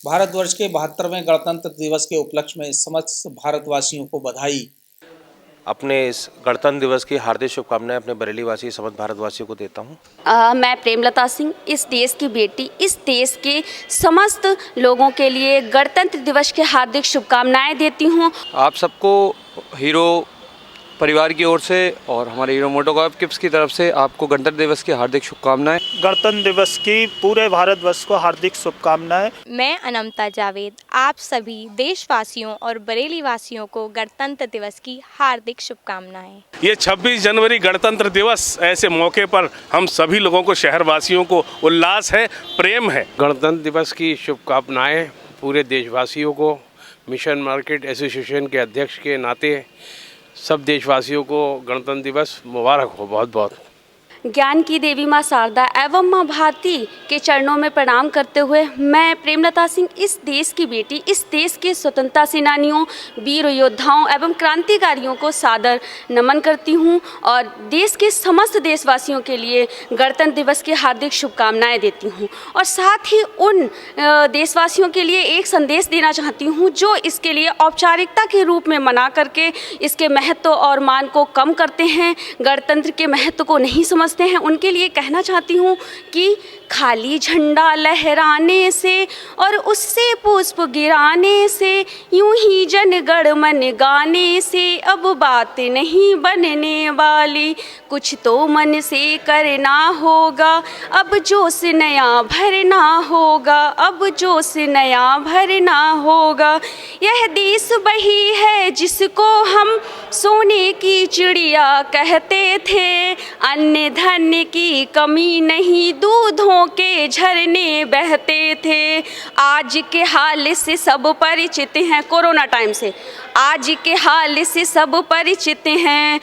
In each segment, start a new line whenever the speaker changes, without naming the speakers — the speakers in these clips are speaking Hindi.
भारतवर्ष के 72वें गणतंत्र दिवस के उपलक्ष्य में समस्त भारतवासियों को बधाई।
अपने इस गणतंत्र दिवस की हार्दिक शुभकामनाएं अपने बरेली वासी समस्त भारतवासियों को देता हूं।
मैं प्रेमलता सिंह, इस देश की बेटी, इस देश के समस्त लोगों के लिए गणतंत्र दिवस की हार्दिक शुभकामनाएं देती हूं।
आप सबको हीरो परिवार की ओर से और हमारे हीरो मोटोकॉर्प किप्स की तरफ से आपको गणतंत्र दिवस की हार्दिक शुभकामनाएं।
गणतंत्र दिवस की पूरे भारतवर्ष को हार्दिक शुभकामनाएं।
मैं अनमता जावेद आप सभी देशवासियों और बरेली वासियों को गणतंत्र दिवस की हार्दिक शुभकामनाएं।
ये 26 जनवरी गणतंत्र दिवस, ऐसे मौके पर हम सभी लोगों को, शहरवासियों को उल्लास है, प्रेम है।
गणतंत्र दिवस की शुभकामनाएं पूरे देशवासियों को। मिशन मार्केट एसोसिएशन के अध्यक्ष के नाते सब देशवासियों को गणतंत्र दिवस मुबारक हो। बहुत बहुत
ज्ञान की देवी माँ शारदा एवं माँ भारती के चरणों में प्रणाम करते हुए मैं प्रेमलता सिंह, इस देश की बेटी, इस देश के स्वतंत्रता सेनानियों, वीर योद्धाओं एवं क्रांतिकारियों को सादर नमन करती हूँ और देश के समस्त देशवासियों के लिए गणतंत्र दिवस की हार्दिक शुभकामनाएं देती हूँ। और साथ ही उन देशवासियों के लिए एक संदेश देना चाहती हूँ जो इसके लिए औपचारिकता के रूप में मना करके इसके महत्व और मान को कम करते हैं, गणतंत्र के महत्व को नहीं समझते हैं। उनके लिए कहना चाहती हूँ कि खाली झंडा लहराने से और उससे पुष्प गिराने से, यूं ही जनगण मन गाने से अब बात नहीं बनने वाली। कुछ तो मन से करना होगा, अब जोश नया भरना होगा, अब जोश नया भरना होगा। यह देश वही है जिसको हम सोने की चिड़िया कहते थे, अन्य धन की कमी नहीं, दूधों के झरने बहते थे। आज के हाल से सब परिचित हैं, कोरोना टाइम से आज के हाल से सब परिचित हैं,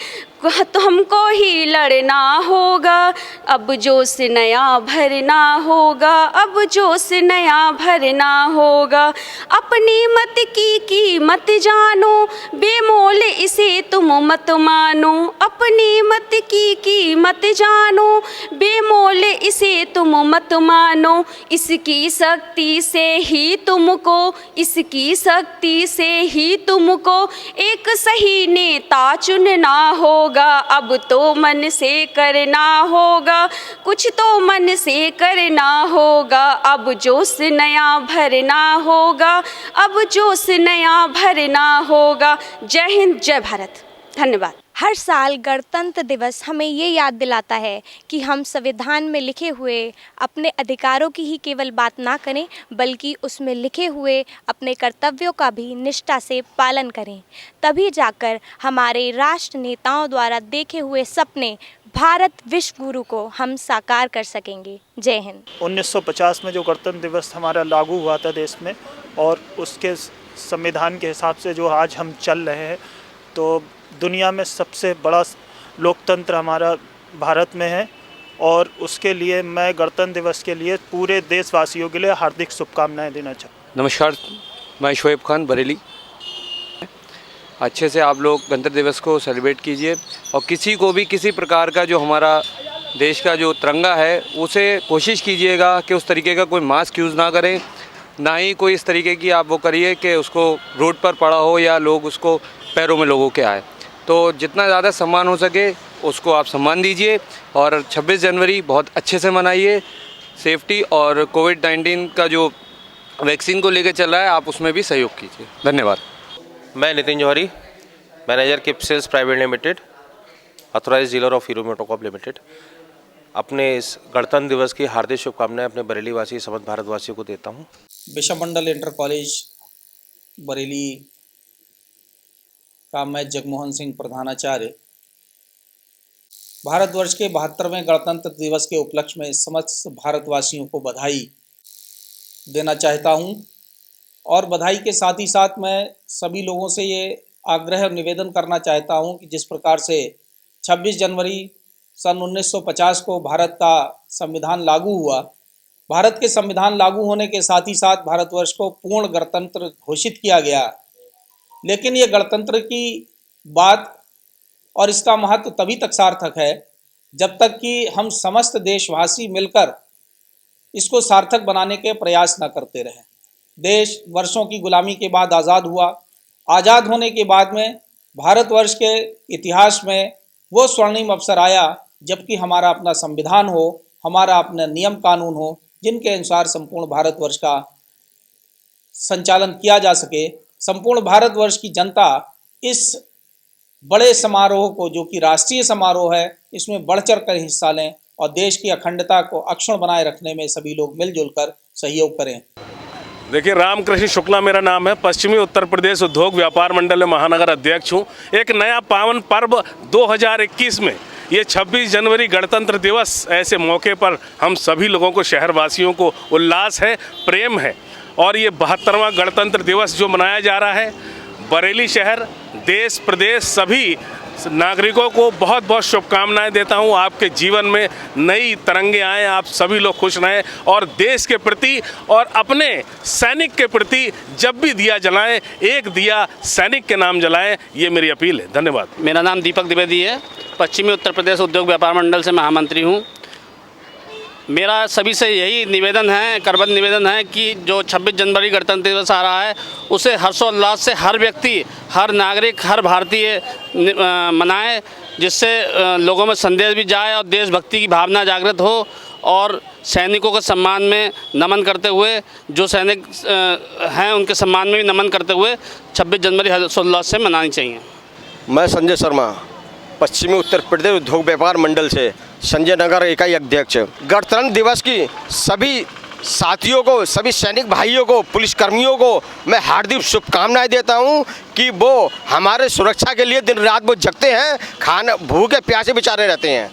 तो हमको ही लड़ना होगा, अब जोश नया भरना होगा, अब जोश नया भरना होगा। अपनी मत की कीमत जानो, बेमोल इसे तुम मत मानो, अपनी मत की कीमत जानो, बेमोल इसे तुम मत मानो। इसकी शक्ति से ही तुमको, इसकी शक्ति से ही तुमको एक सही नेता चुनना होगा, अब तो मन से करना होगा, कुछ तो मन से करना होगा, अब जोश नया भरना होगा, अब जोश नया भरना होगा। जय हिंद, जय भारत, धन्यवाद।
हर साल गणतंत्र दिवस हमें ये याद दिलाता है कि हम संविधान में लिखे हुए अपने अधिकारों की ही केवल बात ना करें, बल्कि उसमें लिखे हुए अपने कर्तव्यों का भी निष्ठा से पालन करें। तभी जाकर हमारे राष्ट्र नेताओं द्वारा देखे हुए सपने भारत विश्व गुरु को हम साकार कर सकेंगे। जय हिंद।
1950 में जो गणतंत्र दिवस हमारा लागू हुआ था देश में, और उसके संविधान के हिसाब से जो आज हम चल रहे हैं, तो दुनिया में सबसे बड़ा लोकतंत्र हमारा भारत में है। और उसके लिए मैं गणतंत्र दिवस के लिए पूरे देशवासियों के लिए हार्दिक शुभकामनाएं देना चाहता हूँ।
नमस्कार, मैं शोएब खान, बरेली। अच्छे से आप लोग गणतंत्र दिवस को सेलिब्रेट कीजिए और किसी को भी किसी प्रकार का जो हमारा देश का जो तिरंगा है उसे कोशिश कीजिएगा कि उस तरीके का कोई मास्क यूज़ ना करें, ना ही कोई इस तरीके की आप वो करिए कि उसको रोड पर पड़ा हो या लोग उसको पैरों में लोगों के आए। तो जितना ज़्यादा सम्मान हो सके उसको आप सम्मान दीजिए और 26 जनवरी बहुत अच्छे से मनाइए। सेफ्टी और कोविड-19 का जो वैक्सीन को लेकर चल रहा है, आप उसमें भी सहयोग कीजिए। धन्यवाद।
मैं Nitin Johari, manager Kips sales private limited, authorised dealer of Hero MotoCorp limited, अपने इस गणतंत्र दिवस की हार्दिक शुभकामनाएं अपने बरेली वासी समस्त भारतवासियों को देता हूं।
बिशप मंडल इंटर कॉलेज बरेली का मैं जगमोहन सिंह प्रधानाचार्य भारतवर्ष के 72वें गणतंत्र दिवस के उपलक्ष्य में समस्त भारतवासियों को बधाई देना चाहता हूं। और बधाई के साथ ही साथ मैं सभी लोगों से ये आग्रह और निवेदन करना चाहता हूं कि जिस प्रकार से 26 जनवरी सन 1950 को भारत का संविधान लागू हुआ, भारत के संविधान लागू होने के साथ ही साथ भारतवर्ष को पूर्ण गणतंत्र घोषित किया गया। लेकिन ये गणतंत्र की बात और इसका महत्व तभी तक सार्थक है जब तक कि हम समस्त देशवासी मिलकर इसको सार्थक बनाने के प्रयास न करते रहें। देश वर्षों की गुलामी के बाद आज़ाद हुआ। आज़ाद होने के बाद में भारतवर्ष के इतिहास में वो स्वर्णिम अवसर आया जबकि हमारा अपना संविधान हो, हमारा अपना नियम कानून हो, जिनके अनुसार संपूर्ण भारतवर्ष का संचालन किया जा सके। संपूर्ण भारतवर्ष की जनता इस बड़े समारोह को, जो कि राष्ट्रीय समारोह है, इसमें बढ़ चढ़ कर हिस्सा लें और देश की अखंडता को अक्षुण्ण बनाए रखने में सभी लोग मिलजुल कर सहयोग करें।
देखिए, रामकृष्ण शुक्ला मेरा नाम है, पश्चिमी उत्तर प्रदेश उद्योग व्यापार मंडल में महानगर अध्यक्ष हूँ। एक नया पावन पर्व 2021 में ये 26 जनवरी गणतंत्र दिवस, ऐसे मौके पर हम सभी लोगों को, शहरवासियों को उल्लास है, प्रेम है। और ये 72वां गणतंत्र दिवस जो मनाया जा रहा है, बरेली शहर, देश प्रदेश सभी नागरिकों को बहुत बहुत शुभकामनाएं देता हूं। आपके जीवन में नई तरंगे आएँ, आप सभी लोग खुश रहें और देश के प्रति और अपने सैनिक के प्रति जब भी दिया जलाएं, एक दिया सैनिक के नाम जलाएं, ये मेरी अपील है। धन्यवाद।
मेरा नाम दीपक द्विवेदी है, पश्चिमी उत्तर प्रदेश उद्योग व्यापार मंडल से महामंत्री हूँ। मेरा सभी से यही निवेदन है, करबद्ध निवेदन है कि जो 26 जनवरी गणतंत्र दिवस आ रहा है, उसे हर्षोल्लास से हर व्यक्ति, हर नागरिक, हर भारतीय मनाए, जिससे लोगों में संदेश भी जाए और देशभक्ति की भावना जागृत हो। और सैनिकों के सम्मान में नमन करते हुए, जो सैनिक हैं उनके सम्मान में भी नमन करते हुए 26 जनवरी हर्षोल्लास से मनानी चाहिए।
मैं संजय शर्मा, पश्चिमी उत्तर प्रदेश उद्योग व्यापार मंडल से संजय नगर इकाई अध्यक्ष। गणतंत्र दिवस की सभी साथियों को, सभी सैनिक भाइयों को, पुलिसकर्मियों को मैं हार्दिक शुभकामनाएं देता हूं कि वो हमारे सुरक्षा के लिए दिन रात वो जगते हैं, खाना भूखे प्यासे बेचारे रहते हैं।